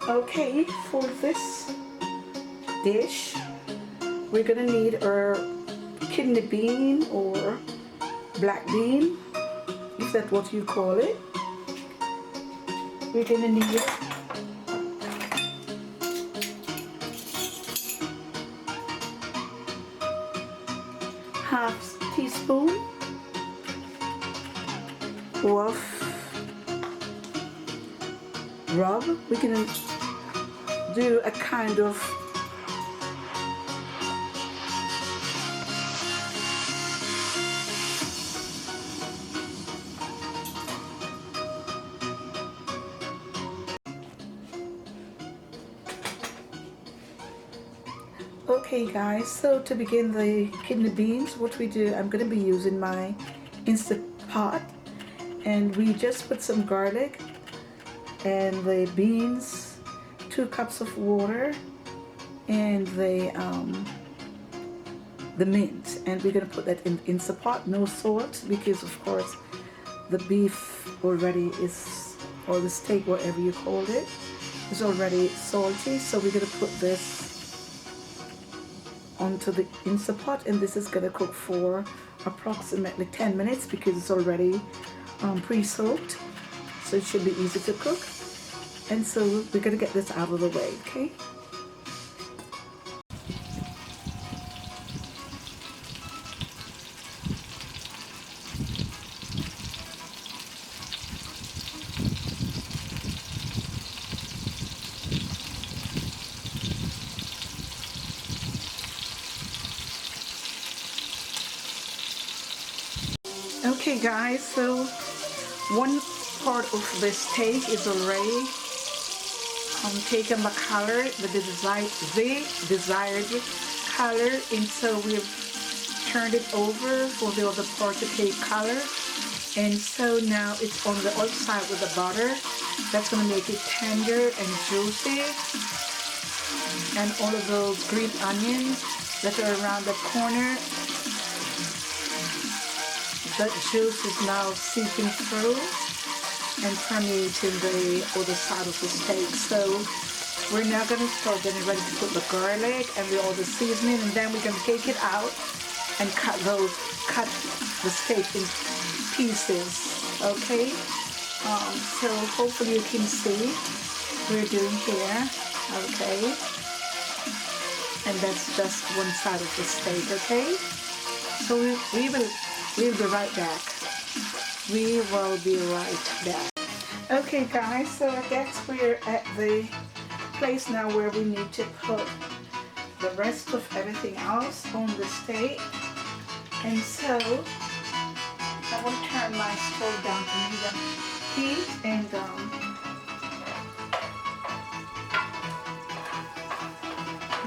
Okay, for this dish, we're gonna need our kidney bean or black bean, if that's what you call it. We're gonna need half teaspoon of rub. We're gonna do a kind of okay guys, so to begin the kidney beans, what we do, I'm going to be using my Instant Pot, and we just put some garlic and the beans, 2 cups of water, and the mint, and we're going to put that in Instant Pot, no salt, because of course the beef already is, or the steak, whatever you call it, is already salty. So we're going to put this onto the Instant Pot, and this is going to cook for approximately 10 minutes because it's already pre-soaked, so it should be easy to cook. And so we're going to get this out of the way, okay? Okay guys, so one part of the steak is already taken the color, the desired color, and so we've turned it over for the other part to take color. And so now it's on the outside with the butter. That's going to make it tender and juicy, and all of those green onions that are around the corner, that juice is now seeping through and permeating the other side of the steak. So we're now going to start getting ready to put the garlic and all the seasoning, and then we're going to take it out and cut the steak in pieces. Okay, so hopefully you can see we're doing here. Okay, and that's just one side of the steak. Okay, so we'll be right back. We will be right back. Okay guys, so I guess we're at the place now where we need to put the rest of everything else on the steak. And so I will turn my stove down to medium heat, and I'm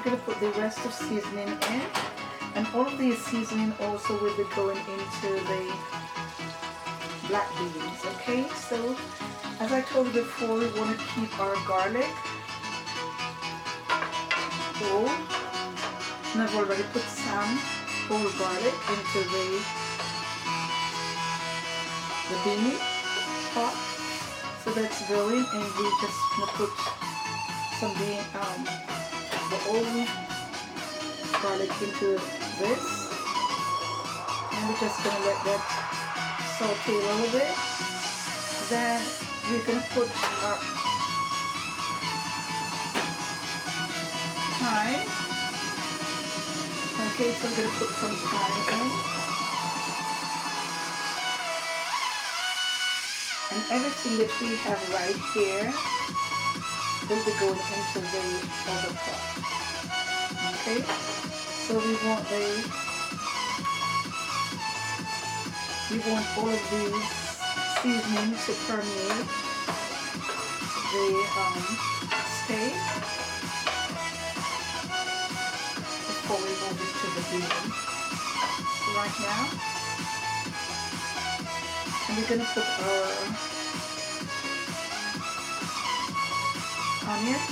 going to put the rest of seasoning in. And all of these seasoning also will be going into the black beans, okay? So, as I told you before, we want to keep our garlic whole. And I've already put some whole garlic into the bean pot. So that's going, and we just want to put some the old garlic into this, and we're just going to let that saute a little bit. Then we're going to put our thyme. Okay, so I'm going to put some thyme in, and everything that we have right here will be going into the other pot. Okay, so we want all of these seasonings to permeate the steak before we move it to the beans. So right now, and we're going to put our onions.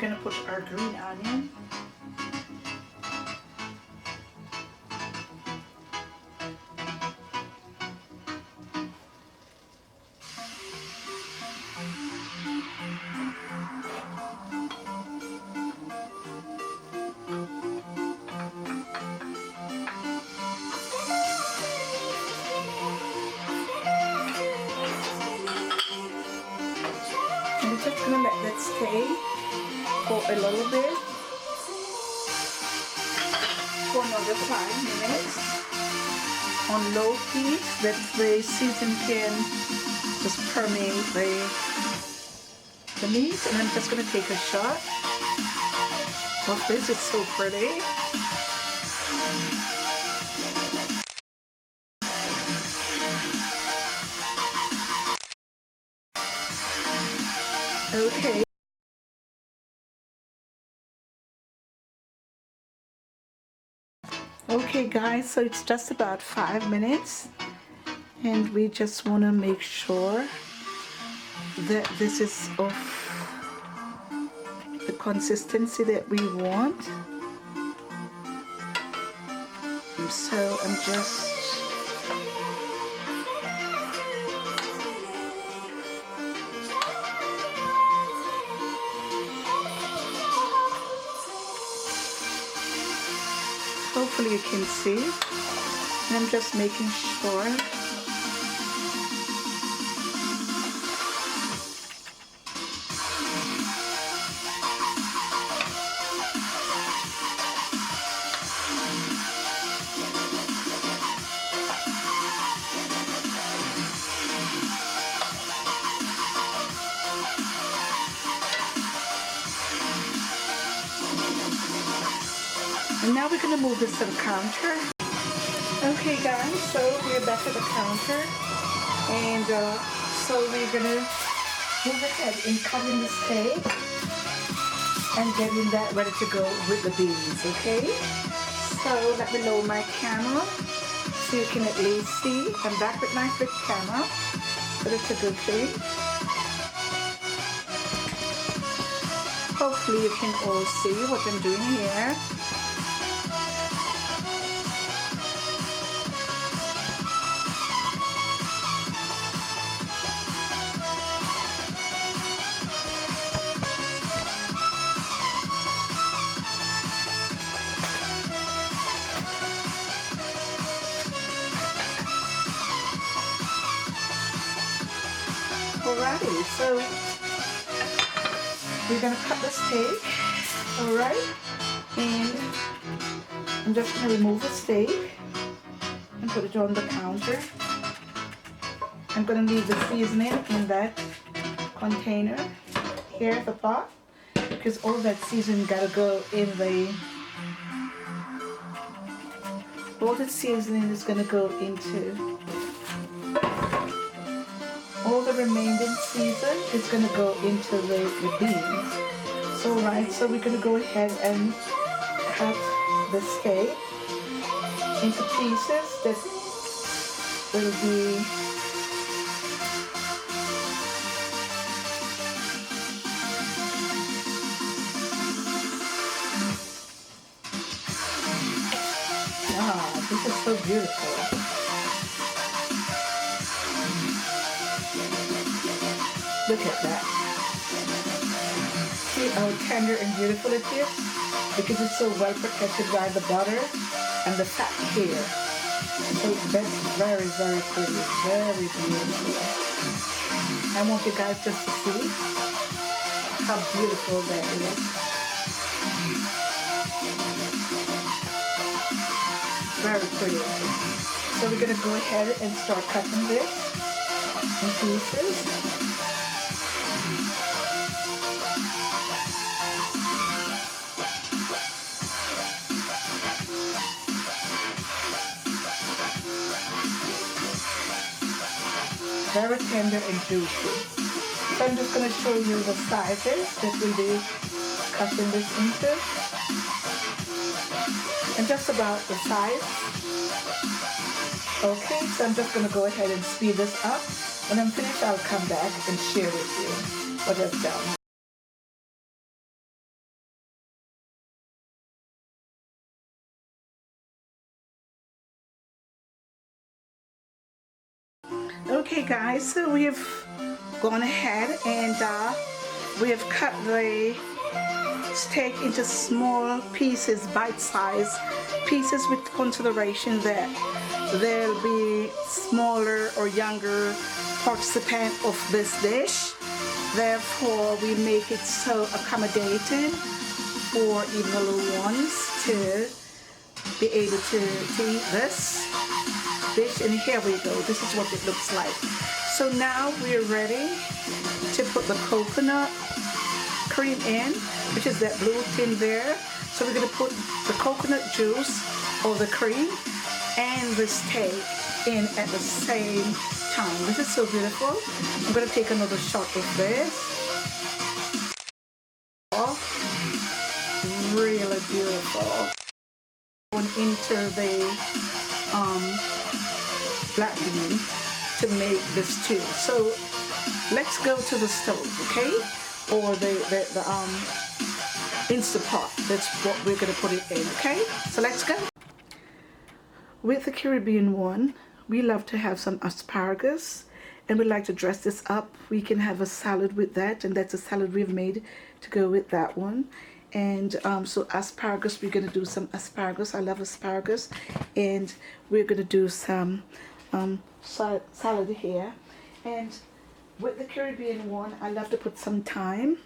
we're gonna put our green onion. And we're just gonna let that stay for a little bit, for another 5 minutes on low heat, that the season can just permeate the meat. And I'm just gonna take a shot of this. It's so pretty. Okay. Okay guys, so it's just about 5 minutes and we just want to make sure that this is of the consistency that we want. So I'm just hopefully you can see, and I'm just making sure and now we're going to move this to the counter. Okay guys, so we're back at the counter, and so we're going to move ahead in cutting the steak and getting that ready to go with the beans, okay? So let me lower my camera so you can at least see. I'm back with my flip camera, but it's a good thing. Hopefully you can all see what I'm doing here. Alrighty, so we're gonna cut the steak, alright, and I'm just gonna remove the steak and put it on the counter. I'm gonna leave the seasoning in that container here at the pot, because all that seasoning gotta go in all the seasoning is gonna go into, all the remaining season is going to go into the beans. So right, so we're going to go ahead and cut the steak into pieces that will be this is so beautiful. Look at that. See how tender and beautiful it is? Because it's so well protected by the butter and the fat here. So that's very, very pretty. Very beautiful. I want you guys just to see how beautiful that is. Very pretty. So we're going to go ahead and start cutting this in pieces. Very tender and juicy. So I'm just going to show you the sizes that we'll be cutting this into. And just about the size. Okay, so I'm just going to go ahead and speed this up. When I'm finished, I'll come back and share with you what I've done. Okay guys, so we have gone ahead and we have cut the steak into small pieces, bite-sized pieces, with consideration that there'll be smaller or younger participant of this dish. Therefore, we make it so accommodating for even the little ones to be able to eat this dish. And here we go. This is what it looks like. So now we're ready to put the coconut cream in, which is that blue tin there. So we're going to put the coconut juice or the cream and the steak in at the same time. This is so beautiful. I'm going to take another shot of this. Oh, really beautiful. Going into the black bean to make this stew. So let's go to the stove, okay? Or the Instant Pot. That's what we're going to put it in, okay? So let's go. With the Caribbean one, we love to have some asparagus, and we like to dress this up. We can have a salad with that, and that's a salad we've made to go with that one. And so asparagus, we're going to do some asparagus. I love asparagus. And we're going to do some salad here. And with the Caribbean one, I love to put some thyme,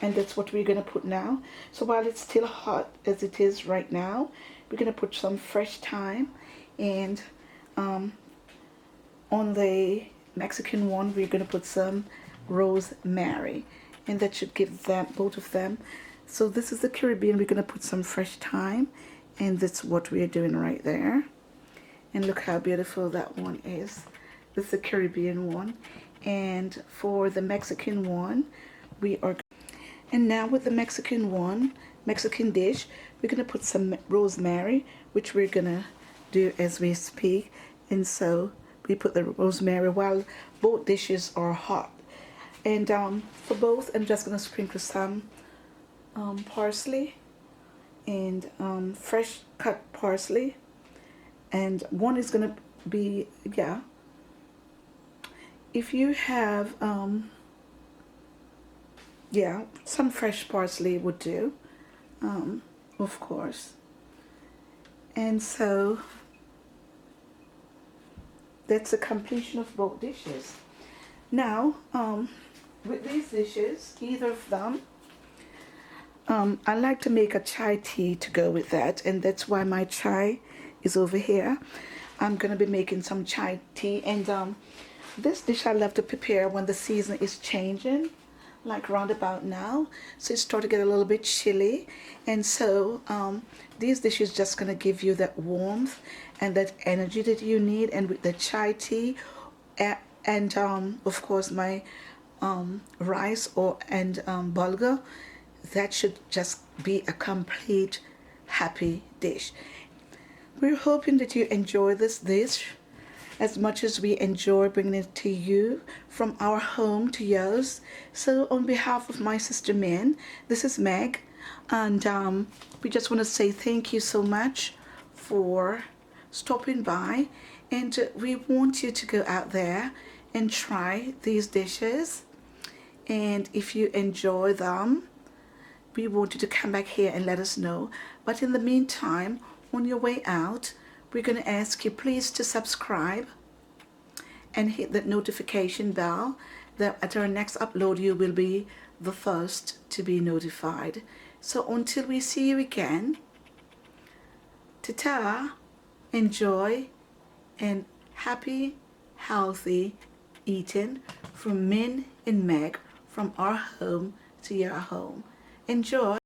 and that's what we're going to put now. So while it's still hot as it is right now, we're going to put some fresh thyme. And on the Mexican one, we're going to put some rosemary, and that should give them, both of them. So this is the Caribbean. We're going to put some fresh thyme, and that's what we're doing right there. And look how beautiful that one is. This is the Caribbean one. And for the Mexican one, we are, and now with the Mexican one, Mexican dish, we're going to put some rosemary, which we're going to do as we speak. And so we put the rosemary while both dishes are hot. And for both, I'm just going to sprinkle some parsley and fresh cut parsley. And one is going to be, yeah, if you have, yeah, some fresh parsley would do, of course. And so that's the completion of both dishes. Now, with these dishes, either of them, I like to make a chai tea to go with that, and that's why my chai is over here. I'm going to be making some chai tea, and this dish I love to prepare when the season is changing, like round about now. So it's starting to get a little bit chilly, and so these dishes just going to give you that warmth and that energy that you need. And with the chai tea and of course my rice and bulgur, that should just be a complete happy dish. We're hoping that you enjoy this dish as much as we enjoy bringing it to you from our home to yours. So on behalf of my sister Min, this is Meg, and we just want to say thank you so much for stopping by, and we want you to go out there and try these dishes, and if you enjoy them, we want you to come back here and let us know. But in the meantime, on your way out, we're going to ask you please to subscribe and hit that notification bell, that at our next upload you will be the first to be notified. So until we see you again, ta-ta, enjoy, and happy, healthy eating from Min and Meg, from our home to your home. Enjoy.